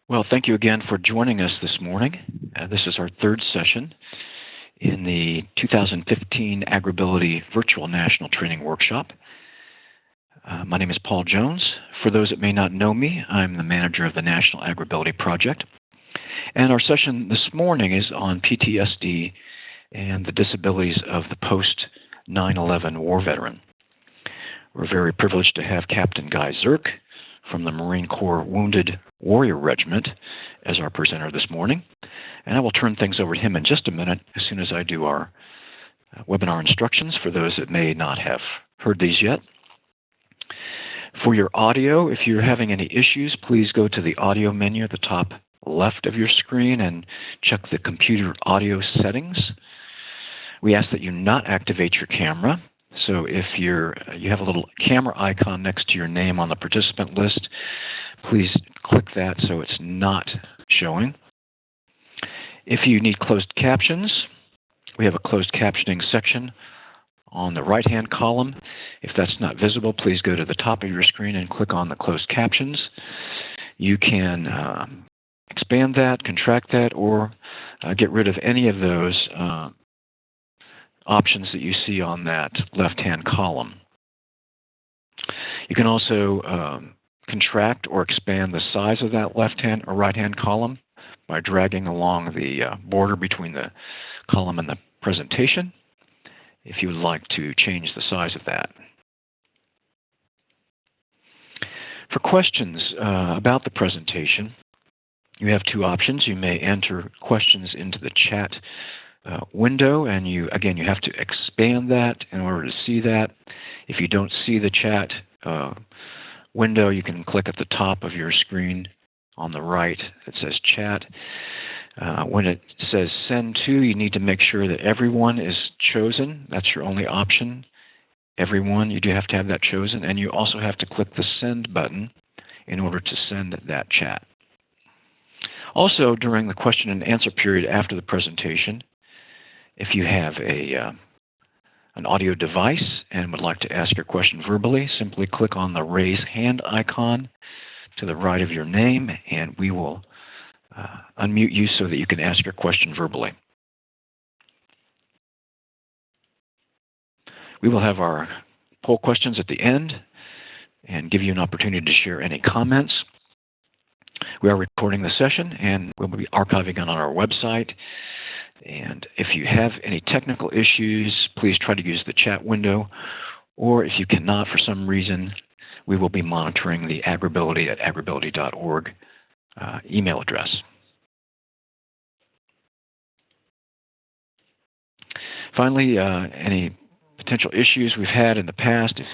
Well, thank you again for joining us this morning. This is our third session in the 2015 AgrAbility Virtual National Training Workshop. My name is Paul Jones. For those that may not know me, I'm the manager of the National AgrAbility Project. And our session this morning is on PTSD and the disabilities of the post-9/11 war veteran. We're very privileged to have Captain Guy Zerk from the Marine Corps Wounded Warrior Regiment as our presenter this morning. And I will turn things over to him in just a minute as soon as I do our webinar instructions for those that may not have heard these yet. For your audio, if you're having any issues, please go to the audio menu at the top left of your screen and check the computer audio settings. We ask that you not activate your camera. So if you have a little camera icon next to your name on the participant list, please click that so it's not showing. If you need closed captions, we have a closed captioning section on the right-hand column. If that's not visible, please go to the top of your screen and click on the closed captions. You can expand that, contract that, or get rid of any of those options that you see on that left-hand column. You can also contract or expand the size of that left-hand or right-hand column by dragging along the border between the column and the presentation, if you would like to change the size of that. For questions about the presentation, you have two options. You may enter questions into the chat window, and you have to expand that in order to see that. If you don't see the chat window, you can click at the top of your screen on the right. It says chat. When it says send to, you need to make sure that everyone is chosen. That's your only option. Everyone, you do have to have that chosen, and you also have to click the send button in order to send that chat. Also, during the question and answer period after the presentation, if you have an audio device and would like to ask your question verbally, simply click on the raise hand icon to the right of your name, and we will unmute you so that you can ask your question verbally. We will have our poll questions at the end and give you an opportunity to share any comments. We are recording the session, and we'll be archiving it on our website. And if you have any technical issues, please try to use the chat window, or if you cannot for some reason, we will be monitoring the AgrAbility at agrability.org email address. Finally, any potential issues we've had in the past, if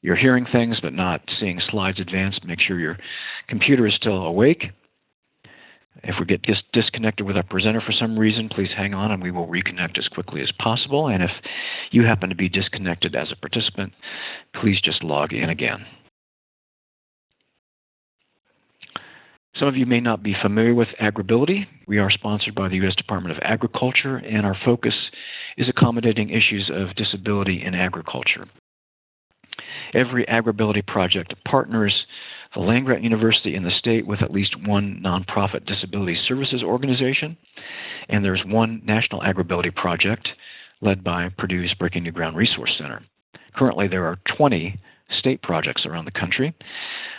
you're hearing things but not seeing slides advanced, make sure your computer is still awake. If we get disconnected with our presenter for some reason, please hang on and we will reconnect as quickly as possible. And if you happen to be disconnected as a participant, please just log in again. Some of you may not be familiar with AgrAbility. We are sponsored by the U.S. Department of Agriculture, and our focus is accommodating issues of disability in agriculture. Every AgrAbility project partners the land-grant university in the state with at least one nonprofit disability services organization, and there's one national AgrAbility project led by Purdue's Breaking New Ground Resource Center. Currently, there are 20 state projects around the country.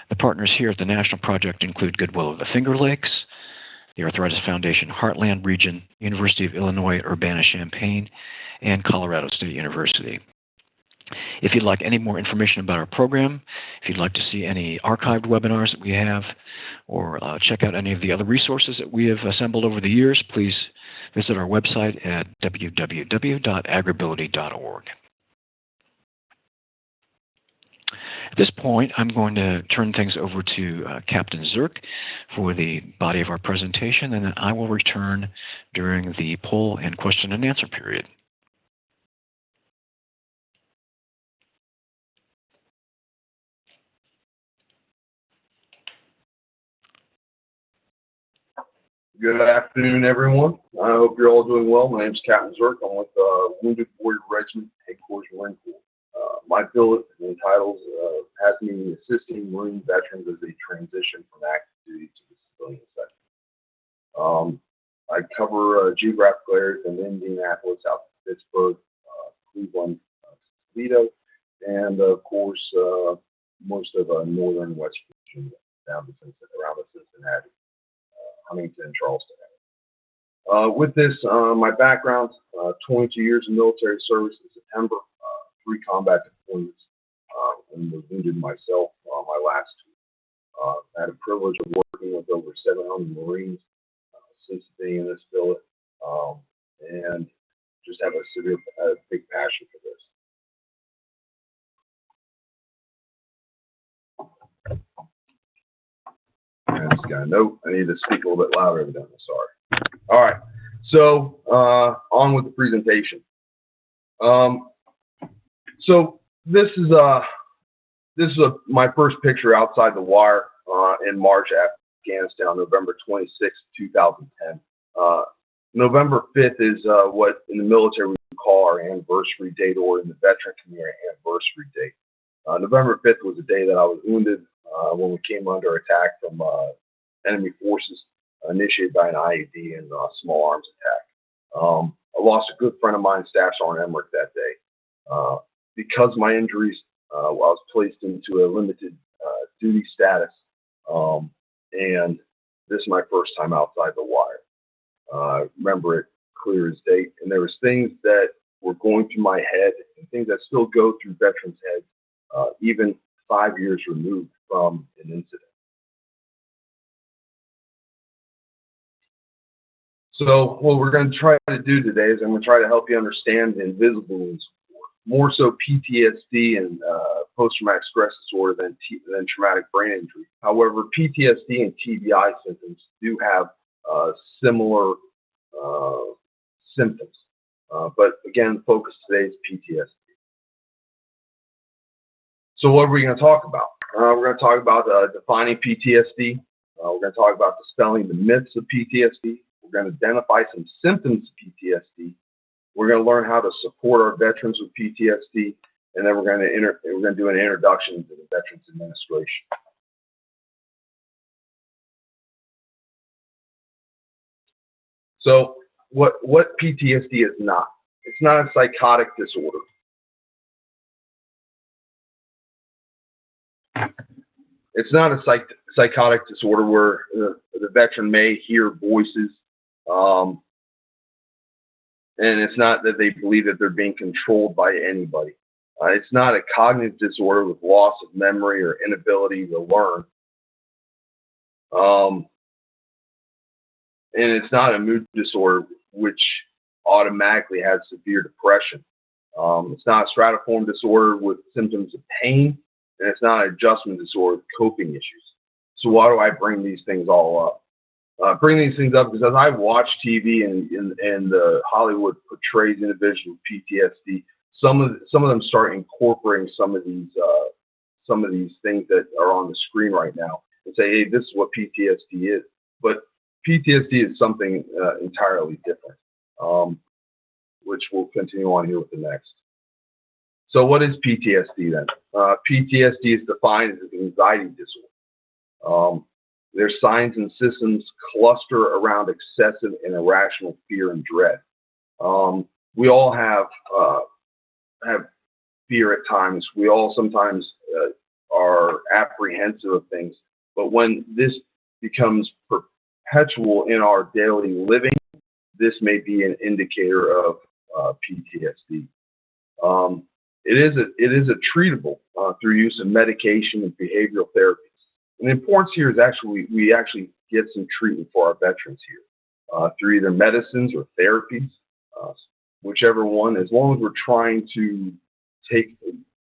The partners here at the national project include Goodwill of the Finger Lakes, the Arthritis Foundation Heartland Region, University of Illinois Urbana-Champaign, and Colorado State University. If you'd like any more information about our program, if you'd like to see any archived webinars that we have, or check out any of the other resources that we have assembled over the years, please visit our website at www.agrability.org. At this point, I'm going to turn things over to Captain Zerk for the body of our presentation, and then I will return during the poll and question and answer period. Good afternoon, everyone. I hope you're all doing well. My name is Captain Zerk. I'm with Wounded Warrior Regiment, Headquarters Marine Corps. My billet and titles has me assisting Marine veterans as they transition from active duty to the civilian sector. I cover geographical areas in Indianapolis, out to Pittsburgh, Cleveland, Toledo, and of course most of northern West Virginia, down to around the Cincinnati, Huntington, and Charleston area. With this, my background: 22 years in military service in September, 3 combat deployments, and was wounded myself on my last 2. I had a privilege of working with over 700 Marines since being in this billet, and just have a big passion for this. I just got a note. I need to speak a little bit louder, evidently. Sorry. All right. So on with the presentation. So this is my first picture outside the wire in March, Afghanistan, November 26, 2010. November 5th is what in the military we call our anniversary date, or in the veteran community, anniversary date. November 5th was the day that I was wounded when we came under attack from enemy forces initiated by an IED and small arms attack. I lost a good friend of mine, Staff Sergeant Emmerich, that day. Because of my injuries, I was placed into a limited duty status, and this is my first time outside the wire. I remember it clear as day, and there was things that were going through my head and things that still go through veterans' heads, even 5 years removed from an incident. So what we're going to try to do today is I'm going to try to help you understand the invisible wounds, more so PTSD and post-traumatic stress disorder than traumatic brain injury. However, PTSD and TBI symptoms do have similar symptoms. But again, the focus today is PTSD. So what are we going to talk about? We're going to talk about defining PTSD. We're going to talk about dispelling the myths of PTSD. We're going to identify some symptoms of PTSD. We're going to learn how to support our veterans with PTSD, and then we're going to do an introduction to the Veterans Administration. So what PTSD is not? It's not a psychotic disorder. It's not a psychotic disorder where the veteran may hear voices, and it's not that they believe that they're being controlled by anybody. It's not a cognitive disorder with loss of memory or inability to learn. And it's not a mood disorder which automatically has severe depression. It's not a stratiform disorder with symptoms of pain, and it's not an adjustment disorder with coping issues. So why do I bring these things all up? Bring these things up because as I watch TV and Hollywood portrays individuals with PTSD, some of them start incorporating some of these things that are on the screen right now and say, hey, this is what PTSD is. But PTSD is something entirely different, which we'll continue on here with the next. So what is PTSD then? PTSD is defined as an anxiety disorder. Their signs and systems cluster around excessive and irrational fear and dread. We all have fear at times. We all sometimes are apprehensive of things. But when this becomes perpetual in our daily living, this may be an indicator of PTSD. It is treatable through use of medication and behavioral therapies. And the importance here is we actually get some treatment for our veterans here through either medicines or therapies, whichever one, as long as we're trying to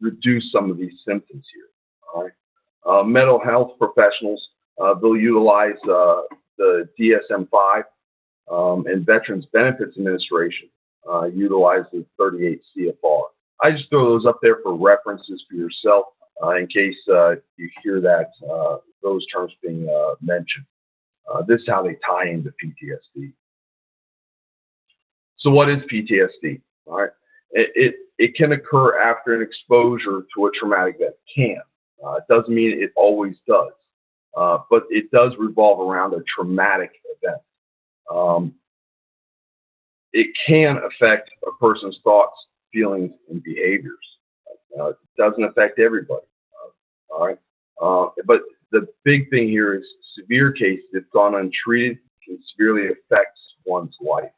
reduce some of these symptoms here. All right. Mental health professionals, they'll utilize the DSM-5, and Veterans Benefits Administration utilize the 38 CFR. I just throw those up there for references for yourself in case you hear that those terms being mentioned. This is how they tie into PTSD. So what is PTSD? All right. It can occur after an exposure to a traumatic event. It doesn't mean it always does, but it does revolve around a traumatic event. It can affect a person's thoughts, feelings, and behaviors. It doesn't affect everybody. All right. But the big thing here is severe cases, if gone untreated, can severely affect one's life.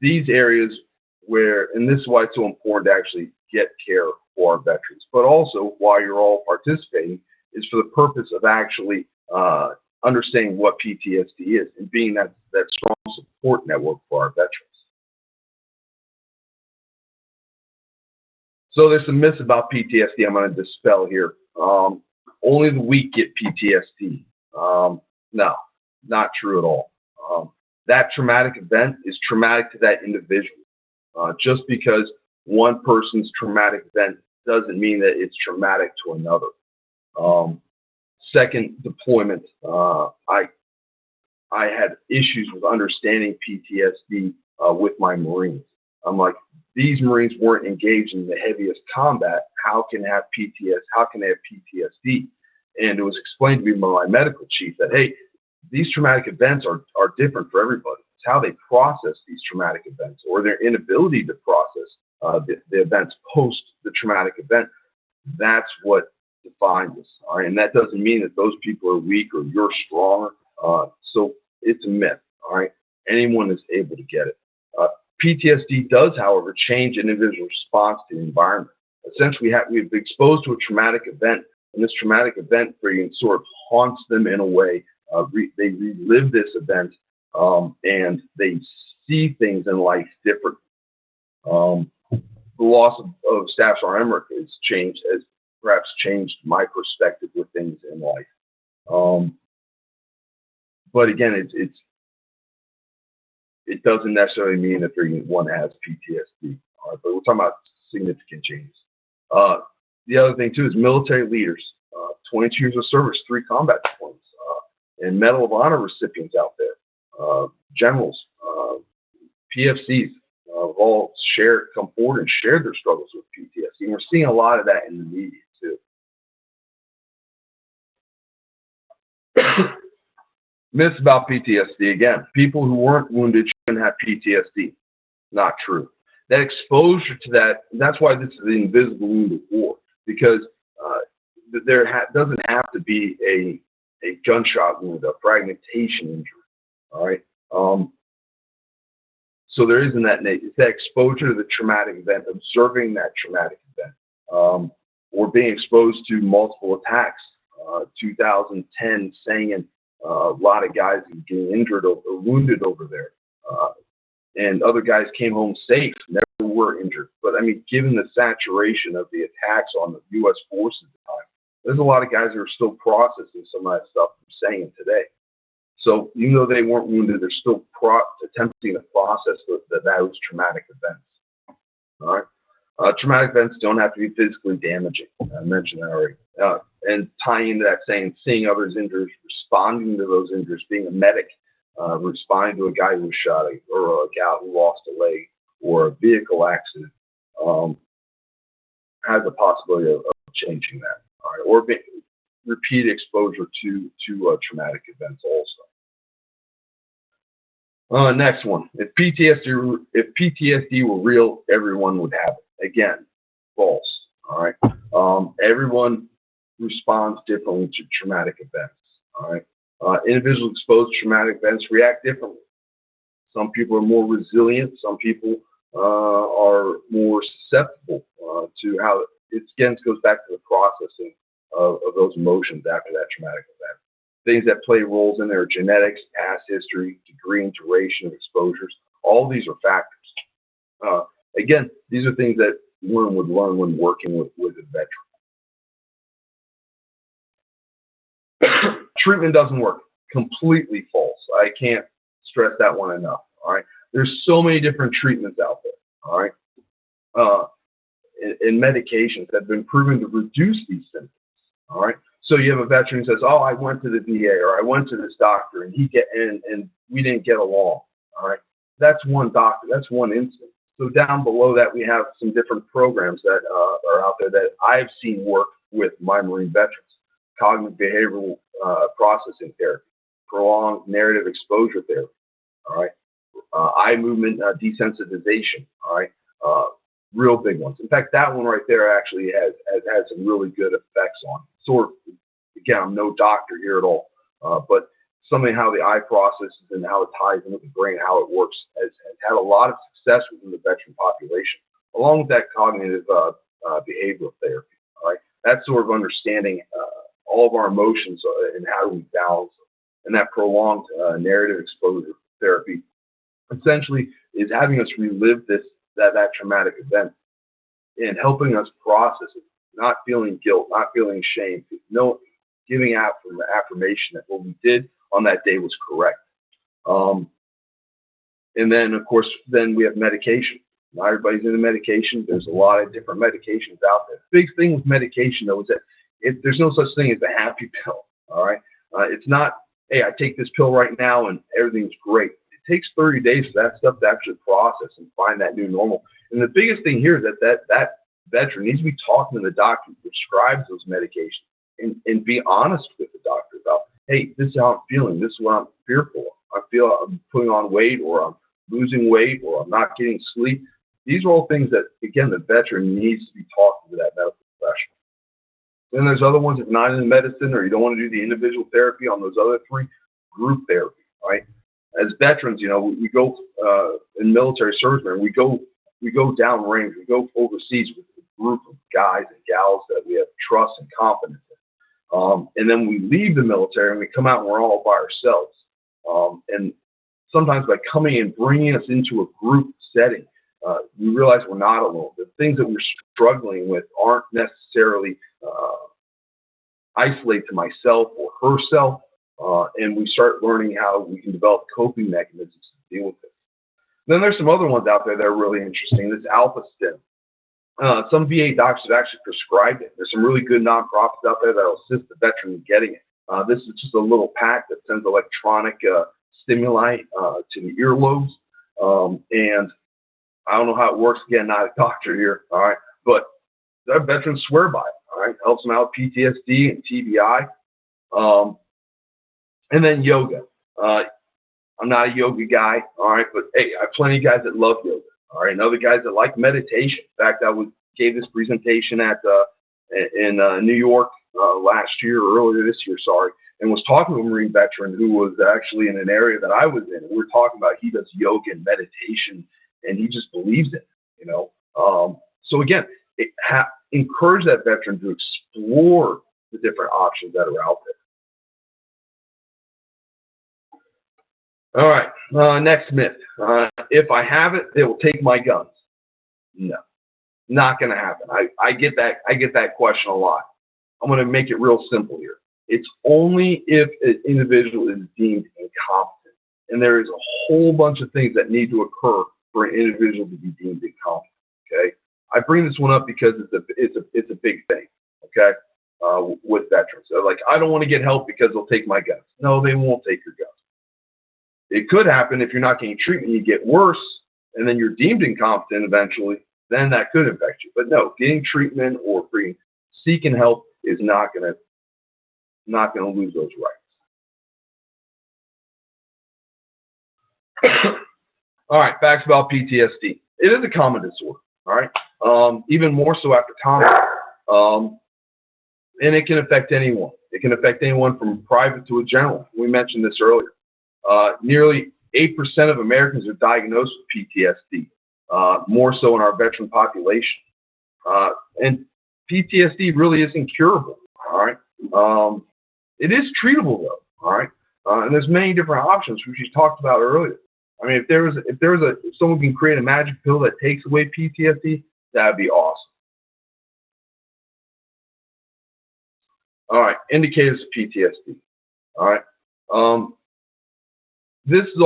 These areas where, and this is why it's so important to actually get care for our veterans, but also why you're all participating is for the purpose of actually understanding what PTSD is and being that strong support network for our veterans. So there's some myths about PTSD I'm going to dispel here. Only the weak get PTSD. No, not true at all. That traumatic event is traumatic to that individual. Just because one person's traumatic event doesn't mean that it's traumatic to another. Second deployment, I had issues with understanding PTSD with my Marines. I'm like, these Marines weren't engaged in the heaviest combat. How can they have PTSD? And it was explained to me by my medical chief that, hey, these traumatic events are different for everybody. It's how they process these traumatic events or their inability to process the events post the traumatic event. That's what defines us. All right? And that doesn't mean that those people are weak or you're stronger. So it's a myth. All right? Anyone is able to get it. PTSD does, however, change an individual's response to the environment. Essentially, we've been exposed to a traumatic event, and this traumatic event sort of haunts them in a way. They relive this event, and they see things in life different. The loss of Staff Sergeant Emmerich has perhaps changed my perspective with things in life. But again, it doesn't necessarily mean that one has PTSD. All right, but we're talking about significant changes. The other thing, too, is military leaders. 22 years of service, 3 combat deployments, and Medal of Honor recipients out there. Generals, PFCs have all come forward and shared their struggles with PTSD. And we're seeing a lot of that in the media, too. Myths about PTSD. Again, people who weren't wounded shouldn't have PTSD. Not true. That exposure to that's why this is the invisible wound of war, because there doesn't have to be a gunshot wound, a fragmentation injury. All right. So there isn't that. It's that exposure to the traumatic event, observing that traumatic event, or being exposed to multiple attacks. 2010, saying a lot of guys getting injured or wounded over there, and other guys came home safe, never were injured. But I mean, given the saturation of the attacks on the U.S. forces at the time, there's a lot of guys who are still processing some of that stuff I'm saying today. So even though they weren't wounded, they're still attempting to process those traumatic events. All right. Traumatic events don't have to be physically damaging. I mentioned that already. And tying into that saying, seeing others injured, responding to those injuries, being a medic, responding to a guy who was shot or a gal who lost a leg or a vehicle accident, has a possibility of changing that. All right. Or repeat exposure to traumatic events also. Next one. If PTSD were real, everyone would have it. Again, false. All right. Everyone responds differently to traumatic events. All right. Individuals exposed to traumatic events react differently. Some people are more resilient. Some people are more susceptible to how it again goes back to the processing of those emotions after that traumatic event. Things that play roles in there are genetics, past history, degree and duration of exposures. All these are factors. Again, these are things that one would learn when working with a veteran. Treatment doesn't work. Completely false. I can't stress that one enough. All right. There's so many different treatments out there. All right. And medications that have been proven to reduce these symptoms. All right. So you have a veteran who says, "Oh, I went to the VA or I went to this doctor and and we didn't get along." All right. That's one doctor. That's one instance. So down below that, we have some different programs that are out there that I've seen work with my Marine veterans. Cognitive behavioral processing therapy, prolonged narrative exposure therapy, all right, eye movement desensitization, all right, real big ones. In fact, that one right there actually has had some really good effects on it. Sort of, again, I'm no doctor here at all, but something how the eye processes and how it ties into the brain, how it works, has had a lot of success within the veteran population, along with that cognitive behavioral therapy. All right, that sort of understanding all of our emotions and how do we balance them. And that prolonged narrative exposure therapy essentially is having us relive that traumatic event and helping us process it, not feeling guilt, not feeling shame, giving affirmation that what we did on that day was correct. And then, of course, then we have medication. Not everybody's into medication. There's a lot of different medications out there. The big thing with medication, though, is that there's no such thing as a happy pill, all right? It's not, hey, I take this pill right now and everything's great. It takes 30 days for that stuff to actually process and find that new normal. And the biggest thing here is that veteran needs to be talking to the doctor who prescribes those medications and be honest with the doctor about, hey, this is how I'm feeling. This is what I'm fearful of. I feel I'm putting on weight, or I'm losing weight, or I'm not getting sleep. These are all things that, again, the veteran needs to be talking to that medical professional. Then there's other ones, if not in medicine, or you don't want to do the individual therapy on those other three, group therapy, right? As veterans, we go in military servicemen, we go downrange, we go overseas with a group of guys and gals that we have trust and confidence in. And then we leave the military and we come out and we're all by ourselves. And sometimes by coming and bringing us into a group setting, we realize we're not alone. The things that we're struggling with aren't necessarily isolated to myself or herself, and we start learning how we can develop coping mechanisms to deal with it. Then there's some other ones out there that are really interesting. This alpha stim. Some VA doctors have actually prescribed it. There's some really good nonprofits out there that will assist the veteran in getting it. This is just a little pack that sends electronic stimuli to the earlobes, and I don't know how it works. Again, not a doctor here, all right, but our veterans swear by it, all right. Helps them out with PTSD and TBI. And then yoga. I'm not a yoga guy, all right, but hey, I have plenty of guys that love yoga, all right, and other guys that like meditation. In fact, I gave this presentation in New York last year, or earlier this year, sorry, and was talking to a Marine veteran who was actually in an area that I was in. And we were talking about he does yoga and meditation, and he just believes in it, So again, encourage that veteran to explore the different options that are out there. All right, next myth. If I have it, they will take my guns. No, not going to happen. I get that question a lot. I'm going to make it real simple here. It's only if an individual is deemed incompetent, and there is a whole bunch of things that need to occur for an individual to be deemed incompetent. Okay, I bring this one up because it's a big thing. Okay, with veterans, they're like, I don't want to get help because they'll take my guns. No, they won't take your guns. It could happen if you're not getting treatment, you get worse, and then you're deemed incompetent eventually. Then that could affect you. But no, getting treatment or seeking help is not gonna lose those rights. All right, facts about PTSD. It is a common disorder, all right? Even more so after combat. And it can affect anyone. It can affect anyone from private to a general. We mentioned this earlier. Nearly 8% of Americans are diagnosed with PTSD, more so in our veteran population. And PTSD really isn't curable, all right? It is treatable, though, all right? And there's many different options, which we talked about earlier. I mean, if someone can create a magic pill that takes away PTSD, that'd be awesome. All right, indicators of PTSD. All right. This is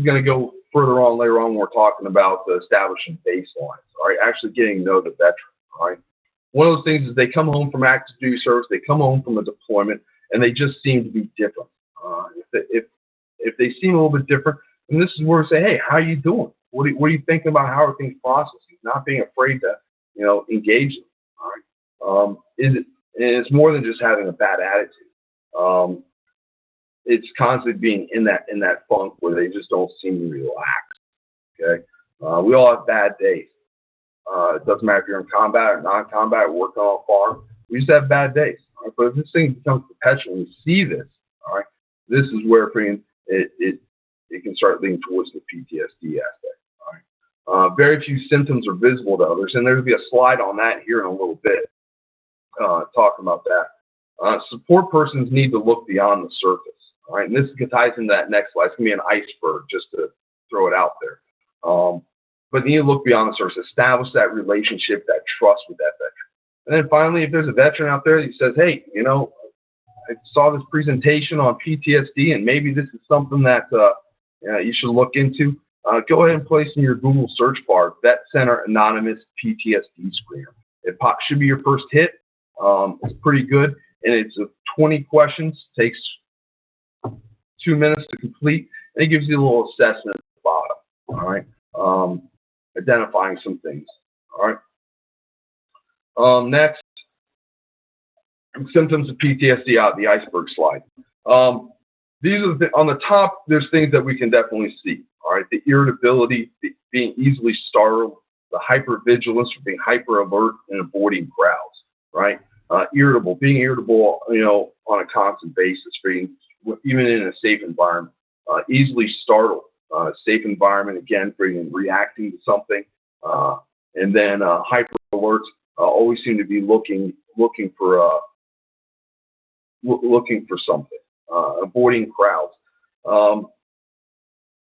going to go further on later on when we're talking about establishing baselines. All right, actually getting to know the veteran. All right. One of those things is they come home from active duty service, they come home from a deployment, and they just seem to be different. If they seem a little bit different, and this is where we say, hey, how are you doing? What are you thinking about? How are things processing? Not being afraid to, engage them. All right. And it's more than just having a bad attitude. It's constantly being in that funk where they just don't seem to relax. Okay, we all have bad days. It doesn't matter if you're in combat or non-combat, working on a farm. We just have bad days. Right? But if this thing becomes perpetual, and you see this, all right, this is where it can start leaning towards the PTSD aspect. All right. Very few symptoms are visible to others, and there'll be a slide on that here in a little bit, talking about that. Support persons need to look beyond the surface. All right, and this ties into that next slide. It's going to be an iceberg, just to throw it out there. But you need to look beyond the surface, establish that relationship, that trust with that veteran. And then finally, if there's a veteran out there that says, hey, I saw this presentation on PTSD, and maybe this is something that you should look into, go ahead and place in your Google search bar, Vet Center Anonymous PTSD Screener. It should be your first hit. It's pretty good, and it's 20 questions, takes 2 minutes to complete, and it gives you a little assessment at the bottom, all right, identifying some things, all right. Next, symptoms of PTSD out of the iceberg slide. These are on the top, there's things that we can definitely see, all right, the irritability, being easily startled, the hypervigilance, or being hyper alert and avoiding crowds, right? Being irritable, on a constant basis, even in a safe environment, easily startled, safe environment, again, reacting to something, and then hyper alert, always seem to be looking for something, avoiding crowds.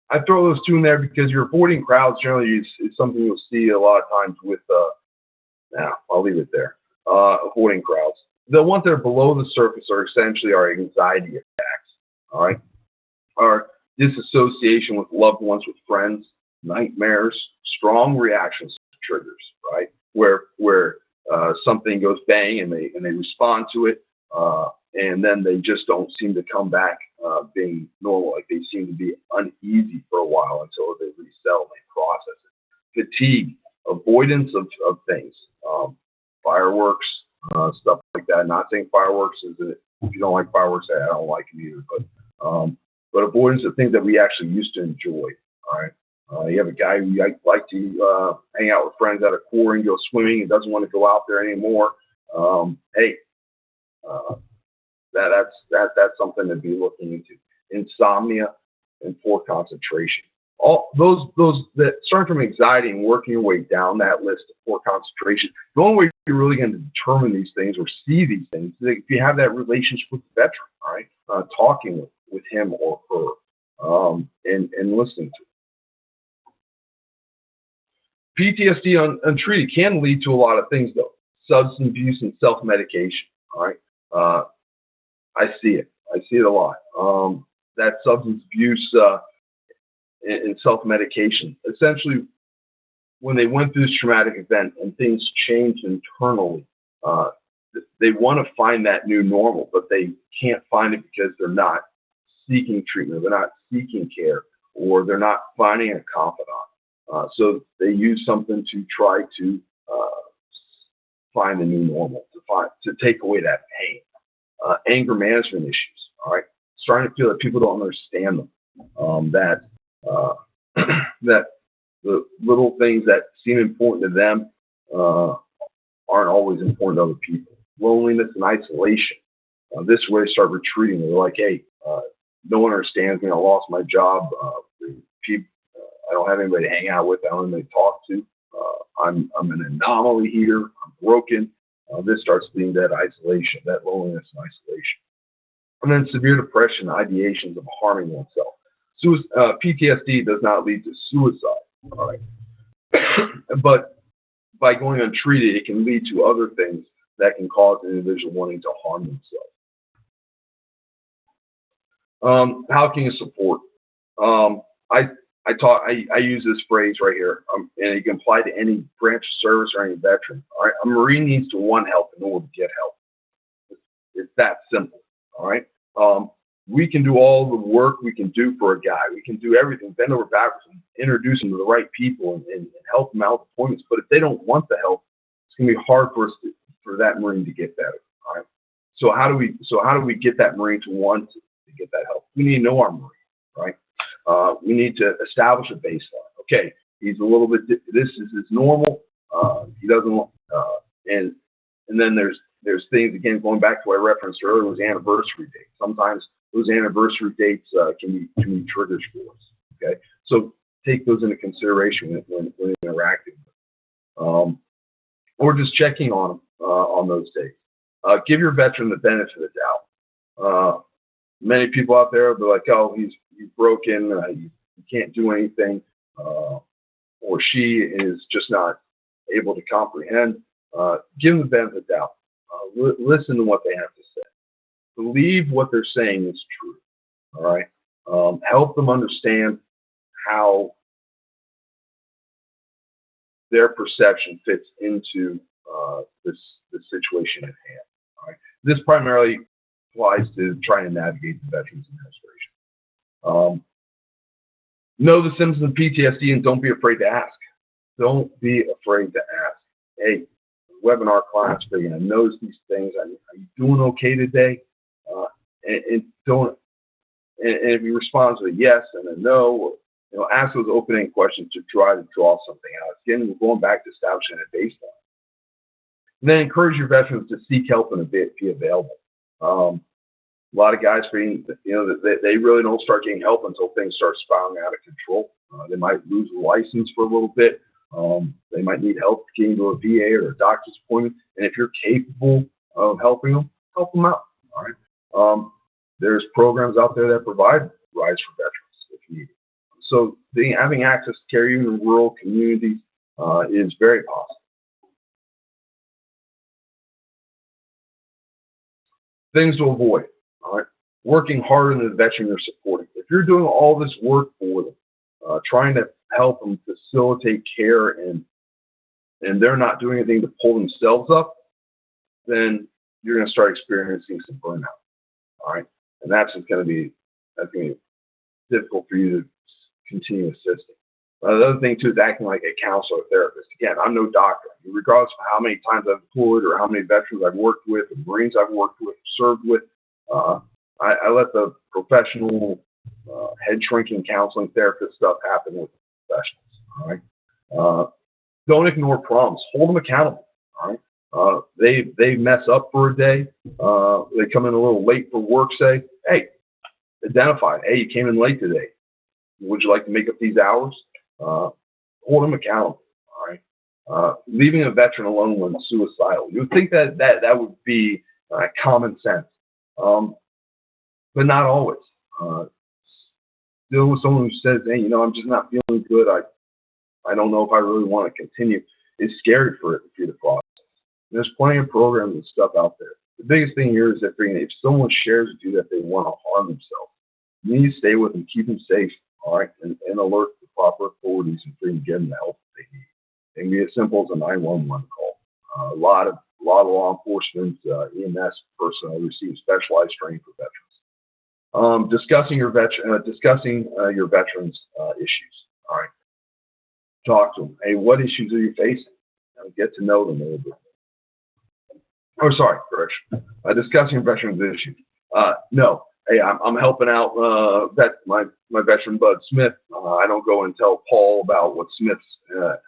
I throw those two in there because you're avoiding crowds generally is something you'll see a lot of times with, I'll leave it there, avoiding crowds. The ones that are below the surface are essentially our anxiety attacks, all right? Our disassociation with loved ones, with friends, nightmares, strong reactions to triggers, right? Where something goes bang and they respond to it, and then they just don't seem to come back being normal. Like they seem to be uneasy for a while until they resettle and they process it. Fatigue, avoidance of things, fireworks, stuff like that. Not saying fireworks if you don't like fireworks, I don't like them either, but avoidance of things that we actually used to enjoy. All right, you have a guy who like to hang out with friends at a quarry and go swimming and doesn't want to go out there anymore. That's something to be looking into. Insomnia and poor concentration. All those that start from anxiety and working your way down that list of poor concentration. The only way you're really going to determine these things or see these things is if you have that relationship with the veteran, all right, talking with him or her, and listening to it. PTSD untreated can lead to a lot of things, though. Substance abuse and self-medication. All right, I see it. I see it a lot. That substance abuse and self-medication. Essentially, when they went through this traumatic event and things changed internally, they want to find that new normal, but they can't find it because they're not seeking treatment, they're not seeking care, or they're not finding a confidant. So they use something to try to find the new normal, to take away that pain. Anger management issues, all right? Starting to feel that people don't understand them, that the little things that seem important to them aren't always important to other people. Loneliness and isolation. This is where they start retreating. They're like, hey, no one understands me. I lost my job. I don't have anybody to hang out with. I don't have anybody to talk to. I'm an anomaly here. I'm broken. This starts leading to that isolation, that loneliness and isolation. And then severe depression, ideations of harming oneself. PTSD does not lead to suicide, all right? But by going untreated, it can lead to other things that can cause an individual wanting to harm themselves. How can you support? I use this phrase right here, and it can apply to any branch of service or any veteran. All right, a Marine needs to want help in order to get help. It's that simple. All right, we can do all the work we can do for a guy. We can do everything, bend over backwards, and introduce him to the right people and help him out with appointments. But if they don't want the help, it's going to be hard for that Marine to get better. All right, So how do we get that Marine to want to get that help? We need to know our Marine, right? We need to establish a baseline. Okay, he's a little bit. This is his normal. He doesn't. And then there's things, again, going back to what I referenced earlier, was anniversary dates. Sometimes those anniversary dates can be triggers for us. Okay, so take those into consideration when interacting with them. Or just checking on them on those dates. Give your veteran the benefit of the doubt. Many people out there, they're like, oh, he's broken, he can't do anything, or she is just not able to comprehend. Give them the benefit of the doubt. Listen to what they have to say. Believe what they're saying is true. All right. Help them understand how their perception fits into this situation at hand. All right. This primarily applies to trying to navigate the Veterans Administration. Know the symptoms of PTSD and don't be afraid to ask. Don't be afraid to ask. Hey, webinar clients, I notice these things. Are you doing okay today? And if you respond to a yes and a no, or, ask those opening questions to try to draw something out. Again, we're going back to establishing a baseline. And then encourage your veterans to seek help and be available. A lot of guys, they really don't start getting help until things start spiraling out of control. They might lose a license for a little bit. They might need help getting to a VA or a doctor's appointment. And if you're capable of helping them, help them out. All right. There's programs out there that provide rides for veterans if needed. So having access to care even in rural communities is very possible. Things to avoid. All right. Working harder than the veteran you're supporting. If you're doing all this work for them, trying to help them facilitate care, and they're not doing anything to pull themselves up, then you're going to start experiencing some burnout. All right, and that's going to be difficult for you to continue assisting. The other thing too is acting like a counselor or therapist. Again, I'm no doctor. Regardless of how many times I've deployed or how many veterans I've worked with, or Marines I've worked with, served with, I let the professional head shrinking counseling therapist stuff happen with professionals. All right. Don't ignore problems. Hold them accountable. All right. They mess up for a day. They come in a little late for work. Say, hey, identify. Hey, you came in late today. Would you like to make up these hours? Hold them accountable. All right. Leaving a veteran alone when suicidal. You would think that would be common sense, but not always. Dealing with someone who says, hey, I'm just not feeling good. I don't know if I really want to continue. It's scary for you to process. There's plenty of programs and stuff out there. The biggest thing here is that if someone shares with you that they want to harm themselves, you need to stay with them, keep them safe, all right, and alert the proper authorities and get them the help that they need. It can be as simple as a 911 call. A lot of law enforcement, EMS personnel receive specialized training for veterans. Discussing your veterans issues. All right, talk to them. Hey, what issues are you facing? Get to know them a little bit. Discussing your veterans issues. No, hey, I'm helping out my veteran Bud Smith. I don't go and tell Paul about what Smith's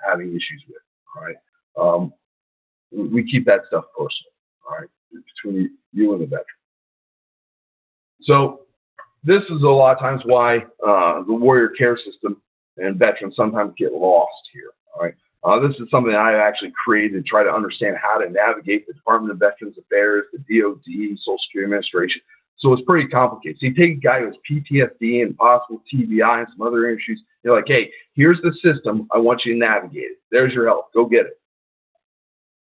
having issues with. All right, we keep that stuff personal. All right, between you and the veteran. So this is a lot of times why the warrior care system and veterans sometimes get lost here. All right. This is something I actually created to try to understand how to navigate the Department of Veterans Affairs, the DOD, Social Security Administration. So it's pretty complicated. So you take a guy who has PTSD and possible TBI and some other issues. You're like, hey, here's the system. I want you to navigate it. There's your help. Go get it.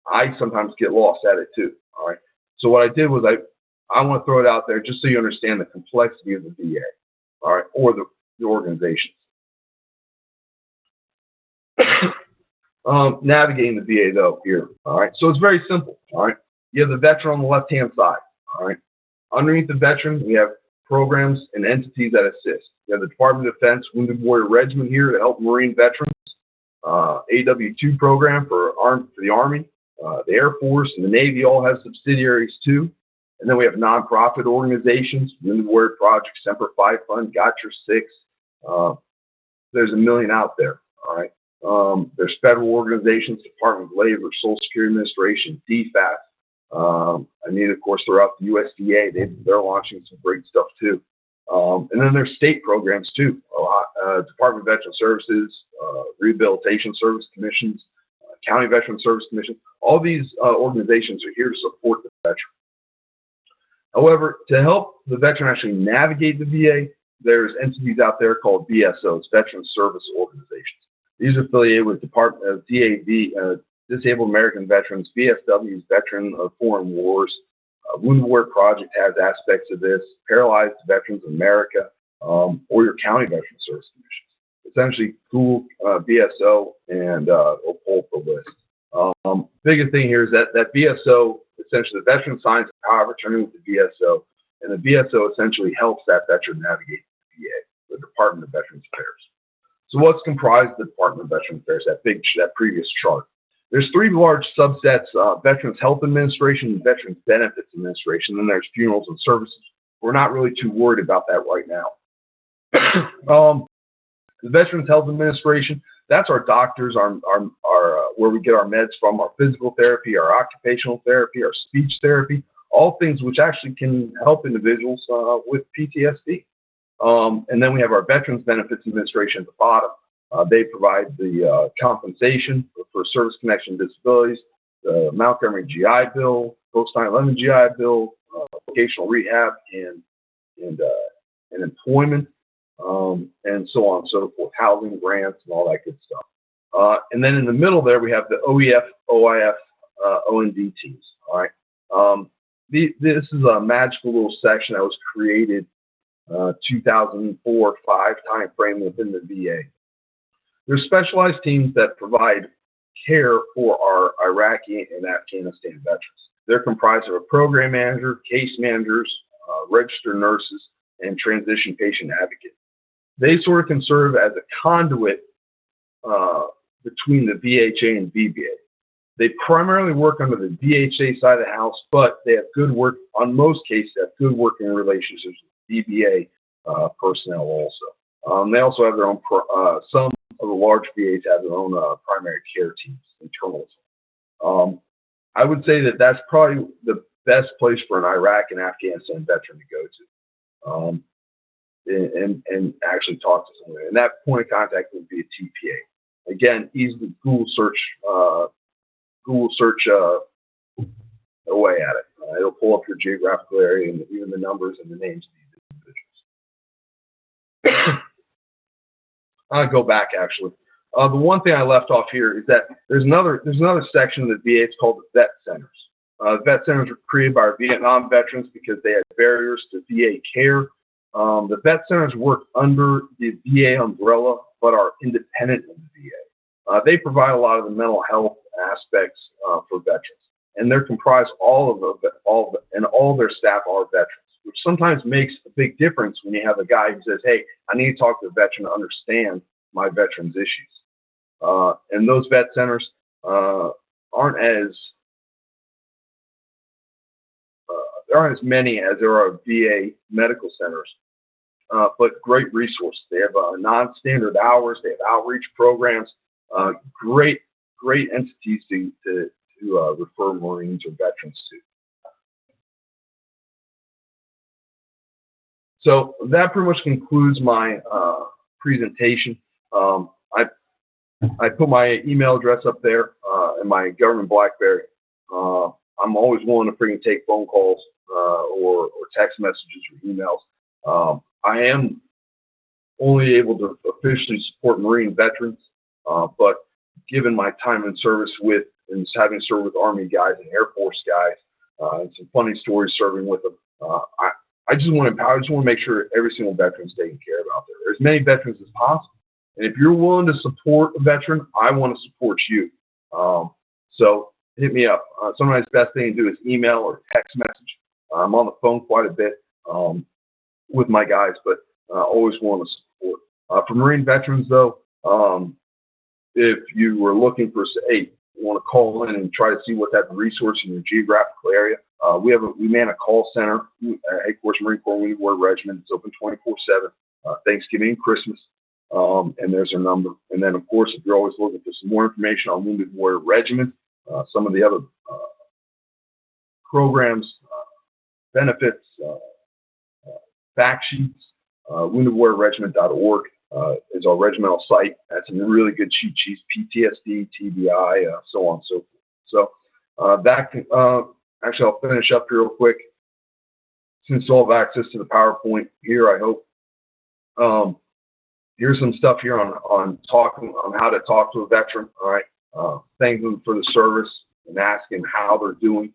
I sometimes get lost at it too. All right. So what I did was I want to throw it out there just so you understand the complexity of the VA, all right, or the organizations. Navigating the VA though here, all right. So it's very simple, all right. You have the veteran on the left-hand side, all right. Underneath the veteran, we have programs and entities that assist. You have the Department of Defense Wounded Warrior Regiment here to help Marine veterans. AW2 program for the Army, the Air Force, and the Navy all have subsidiaries too. And then we have nonprofit organizations, Wounded Warrior Project, Semper Fi Fund, Got Your Six. There's a million out there, all right? There's federal organizations, Department of Labor, Social Security Administration, DFAS. I mean, of course, throughout the USDA, they're launching some great stuff too. And then there's state programs too. Department of Veteran Services, Rehabilitation Service Commissions, County Veteran Service Commission. All these organizations are here to support the veteran. However, to help the veteran actually navigate the VA, there's entities out there called VSOs, Veteran Service Organizations. These are affiliated with Department of DAV, Disabled American Veterans, VFWs, Veteran of Foreign Wars. Wounded Warrior Project has aspects of this, Paralyzed Veterans of America, or your County Veteran Service Commissions. Essentially, Google VSO and it'll pull up the list. Biggest thing here is that VSO, essentially the veteran signs a power of attorney with the VSO, and the VSO essentially helps that veteran navigate the VA, the Department of Veterans Affairs. So what's comprised of the Department of Veterans Affairs, that previous chart? There's three large subsets, Veterans Health Administration and Veterans Benefits Administration, and there's Funerals and Services. We're not really too worried about that right now. The Veterans Health Administration, that's our doctors, our where we get our meds from, our physical therapy, our occupational therapy, our speech therapy, all things which actually can help individuals with PTSD. And then we have our Veterans Benefits Administration at the bottom. They provide the compensation for service connection disabilities, the Montgomery GI Bill, post 9/11 GI Bill, vocational rehab, and employment, and so on and so forth, housing grants and all that good stuff. And then in the middle there we have the OEF, OIF, OND teams. All right. This is a magical little section that was created 2004-05 time frame within the VA. There's specialized teams that provide care for our Iraqi and Afghanistan veterans. They're comprised of a program manager, case managers, registered nurses, and transition patient advocates. They sort of can serve as a conduit between the VHA and VBA. They primarily work under the VHA side of the house, but they have good work, on most cases, have good working relationships with VBA personnel also. They also have their own, some of the large VAs have their own primary care teams, internals. I would say that that's probably the best place for an Iraq and Afghanistan veteran to go to and actually talk to someone. And that point of contact would be a TPA. Again, easily Google search away at it. It'll pull up your geographical area and even the numbers and the names of these individuals. I'll go back actually. The one thing I left off here is that there's another section of the VA. It's called the vet centers. Vet centers were created by our Vietnam veterans because they had barriers to VA care. The vet centers work under the VA umbrella, but are independent of the VA. They provide a lot of the mental health aspects for veterans, and they're comprised all of their staff are veterans, which sometimes makes a big difference when you have a guy who says, "Hey, I need to talk to a veteran to understand my veteran's issues." And those vet centers aren't as many as there are VA medical centers, but great resources. They have non-standard hours. They have outreach programs. Great entities to refer Marines or veterans to. So that pretty much concludes my presentation. I put my email address up there and my government BlackBerry. I'm always willing to freaking take phone calls or text messages or emails. I am only able to officially support Marine veterans, but given my time in service with and having served with Army guys and Air Force guys, and some funny stories serving with them, I just want to make sure every single veteran's taken care of out there. As many veterans as possible. And if you're willing to support a veteran, I want to support you. So hit me up. Sometimes the best thing to do is email or text message. I'm on the phone quite a bit with my guys, but always willing to support. For Marine veterans, though, if you were looking for, hey, want to call in and try to see what type of resource in your geographical area, we man a call center at Headquarters Marine Corps Wounded Warrior Regiment. It's open 24/7, Thanksgiving and Christmas, and there's our number. And then, of course, if you're always looking for some more information on Wounded Warrior Regiment, some of the other programs, benefits, fact sheets, woundedwarriorregiment.org is our regimental site. That's some really good cheat sheets, PTSD, TBI, so on and so forth. So actually, I'll finish up here real quick. Since you all have access to the PowerPoint here, I hope. Here's some stuff here on how to talk to a veteran. All right, thanking them for the service and asking how they're doing,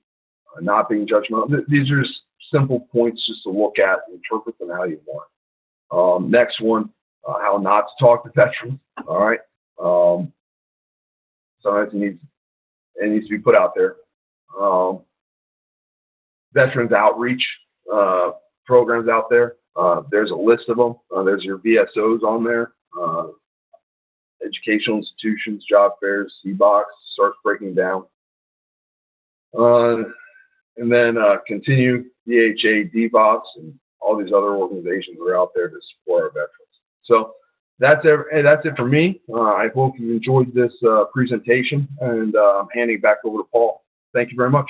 not being judgmental. These are just simple points just to look at, interpret them how you want. Next one, how not to talk to veterans. All right, sometimes it needs to be put out there. Veterans outreach programs out there. There's a list of them. There's your VSOs on there. Educational institutions, job fairs, CBOX starts breaking down. And then continue, DHA, DBOX, and all these other organizations that are out there to support our veterans. So that's it for me. I hope you enjoyed this presentation, and I'm handing it back over to Paul. Thank you very much.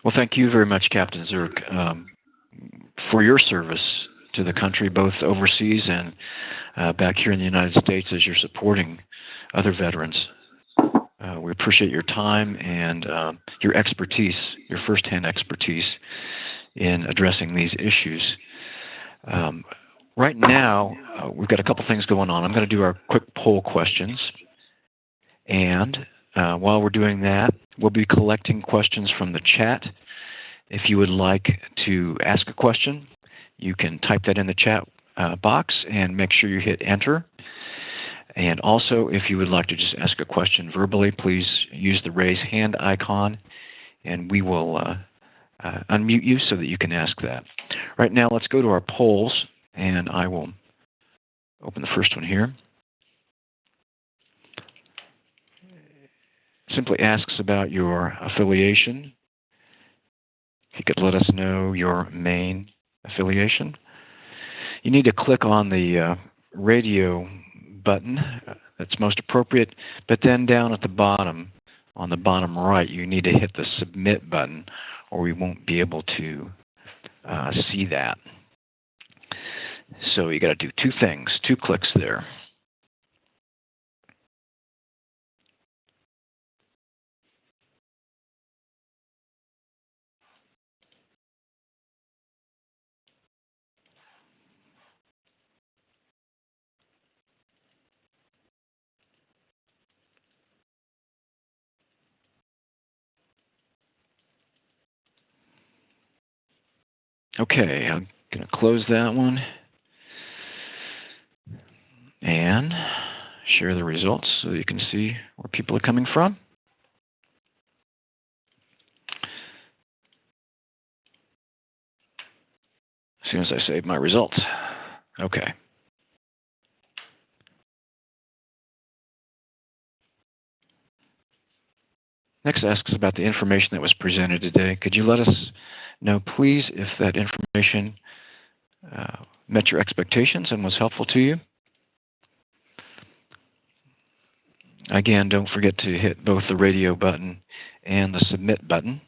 Well, thank you very much, Captain Zerk, for your service to the country, both overseas and back here in the United States as you're supporting other veterans. We appreciate your time and your expertise, your firsthand expertise in addressing these issues. Right now, we've got a couple things going on. I'm going to do our quick poll questions. And while we're doing that, we'll be collecting questions from the chat. If you would like to ask a question, you can type that in the chat box and make sure you hit enter. And also, if you would like to just ask a question verbally, please use the raise hand icon, and we will unmute you so that you can ask that. Right now, let's go to our polls, and I will open the first one here. Simply asks about your affiliation. If you could let us know your main affiliation. You need to click on the radio button that's most appropriate, but then down at the bottom, on the bottom right, you need to hit the submit button, or we won't be able to see that. So you got to do two things, 2 clicks there. Okay, I'm going to close that one and share the results so you can see where people are coming from. As soon as I save my results. Okay. Next asks about the information that was presented today. Could you let us know, please, if that information met your expectations and was helpful to you? Again, don't forget to hit both the radio button and the submit button.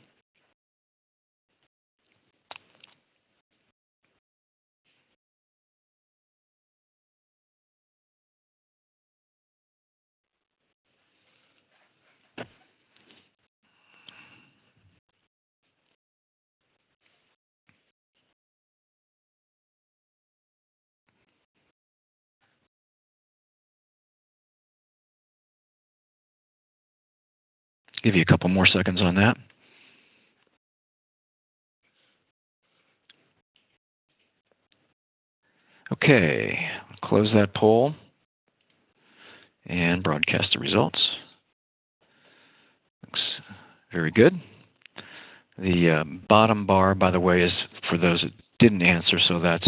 Give you a couple more seconds on that. Okay, close that poll and broadcast the results. Looks very good. The bottom bar, by the way, is for those that didn't answer, so that's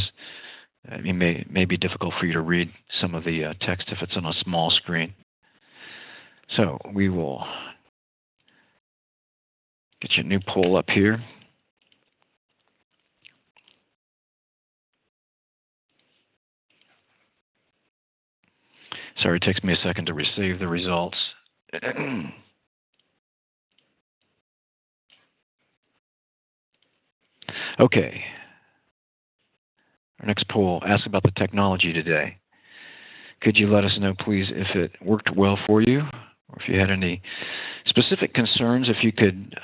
it may be difficult for you to read some of the text if it's on a small screen. So we will get you a new poll up here. Sorry, it takes me a second to receive the results. Okay. Our next poll asks about the technology today. Could you let us know, please, if it worked well for you, or if you had any specific concerns? If you could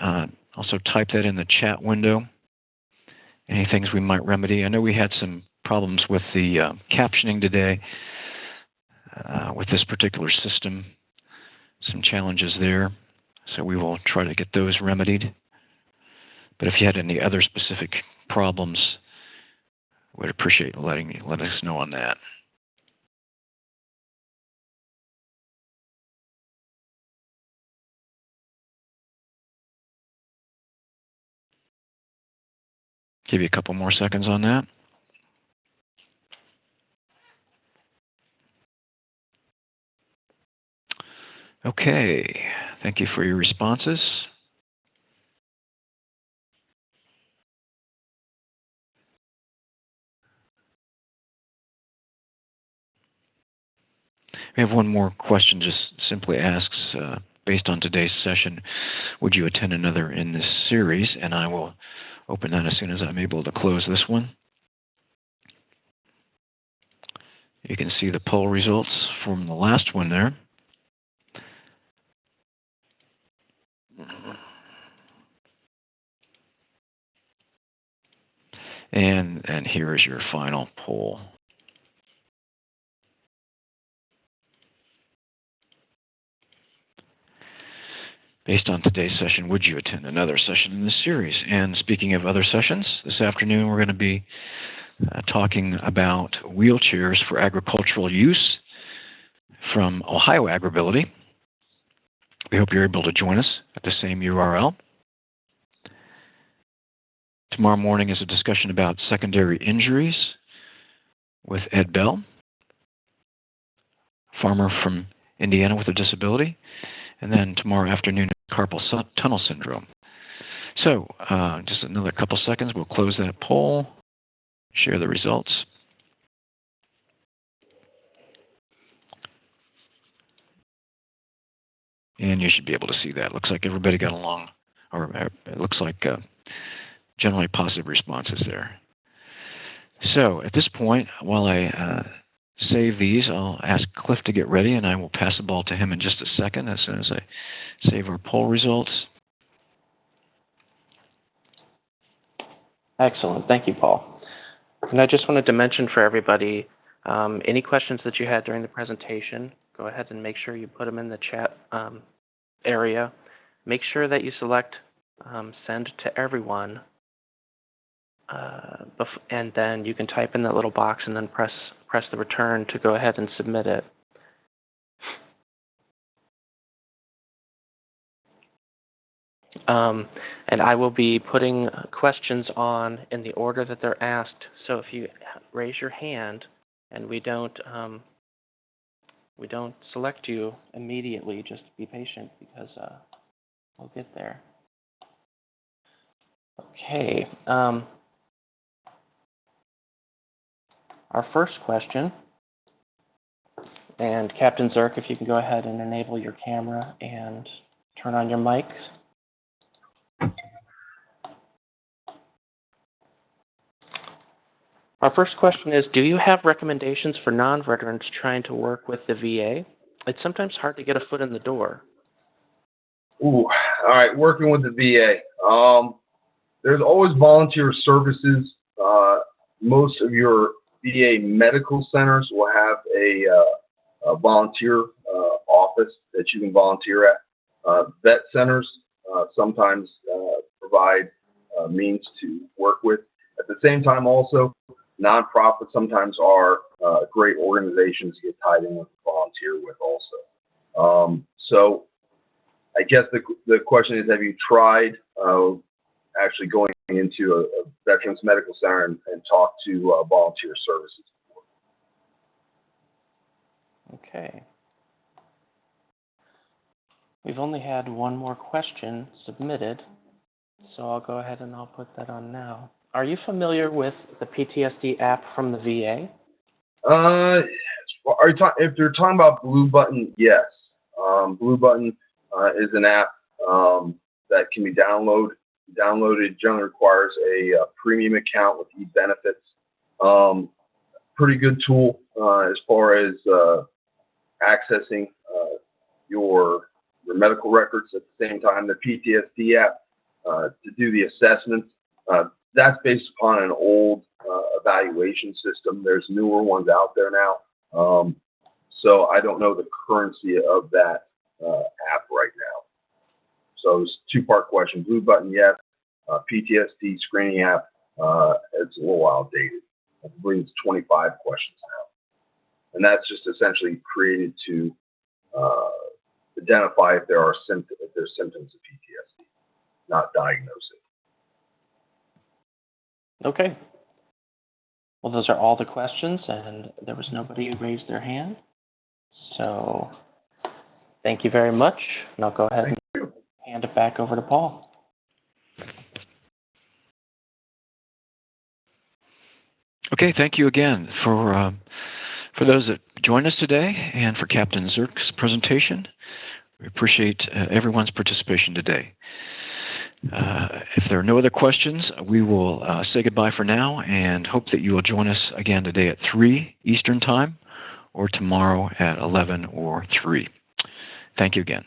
also type that in the chat window. Any things we might remedy? I know we had some problems with the captioning today with this particular system. Some challenges there, so we will try to get those remedied. But if you had any other specific problems, we'd appreciate letting us know on that. Give you a couple more seconds on that. Okay, thank you for your responses. We have one more question, just simply asks, based on today's session, would you attend another in this series? And I will open that as soon as I'm able to close this one. You can see the poll results from the last one there. And here is your final poll. Based on today's session, would you attend another session in this series? And speaking of other sessions, this afternoon we're going to be talking about wheelchairs for agricultural use from Ohio AgrAbility. We hope you're able to join us at the same URL. Tomorrow morning is a discussion about secondary injuries with Ed Bell, farmer from Indiana with a disability. And then tomorrow afternoon, carpal tunnel syndrome. So just another couple seconds, we'll close that poll, share the results. And you should be able to see that. Looks like everybody got along, or it looks like generally positive responses there. So at this point, while I save these, I'll ask Cliff to get ready, and I will pass the ball to him in just a second as soon as I save our poll results. Excellent. Thank you, Paul. And I just wanted to mention for everybody, any questions that you had during the presentation, go ahead and make sure you put them in the chat area. Make sure that you select send to everyone, and then you can type in that little box and then press the return to go ahead and submit it. And I will be putting questions on in the order that they're asked. So if you raise your hand and we don't select you immediately, just be patient because we'll get there. Okay. Our first question, and Captain Zerk, if you can go ahead and enable your camera and turn on your mics. Our first question is, do you have recommendations for non-veterans trying to work with the VA? It's sometimes hard to get a foot in the door. Ooh, all right, working with the VA. There's always volunteer services. Most of your VA medical centers will have a volunteer office that you can volunteer at. Vet centers sometimes provide means to work with. At the same time, also, nonprofits sometimes are great organizations to get tied in with, volunteer with also. So I guess the question is, have you tried actually going into a Veterans Medical Center and talk to volunteer services. Okay. We've only had one more question submitted, so I'll go ahead and I'll put that on now. Are you familiar with the PTSD app from the VA? If you're talking about Blue Button, yes. Blue Button is an app that can be downloaded. Generally requires a premium account with e-benefits. Pretty good tool as far as accessing your medical records. At the same time, the PTSD app to do the assessments. That's based upon an old evaluation system. There's newer ones out there now. So I don't know the currency of that app right now. So it's a two-part question. Blue Button, yes. PTSD screening app, it's a little outdated. I believe it's 25 questions now. And that's just essentially created to identify if there's symptoms of PTSD, not diagnose it. Okay. Well, those are all the questions, and there was nobody who raised their hand. So thank you very much, and I'll go ahead and hand it back over to Paul. Okay, thank you again for those that joined us today and for Captain Zerk's presentation. We appreciate everyone's participation today. If there are no other questions, we will say goodbye for now and hope that you will join us again today at 3 Eastern Time or tomorrow at 11 or 3. Thank you again.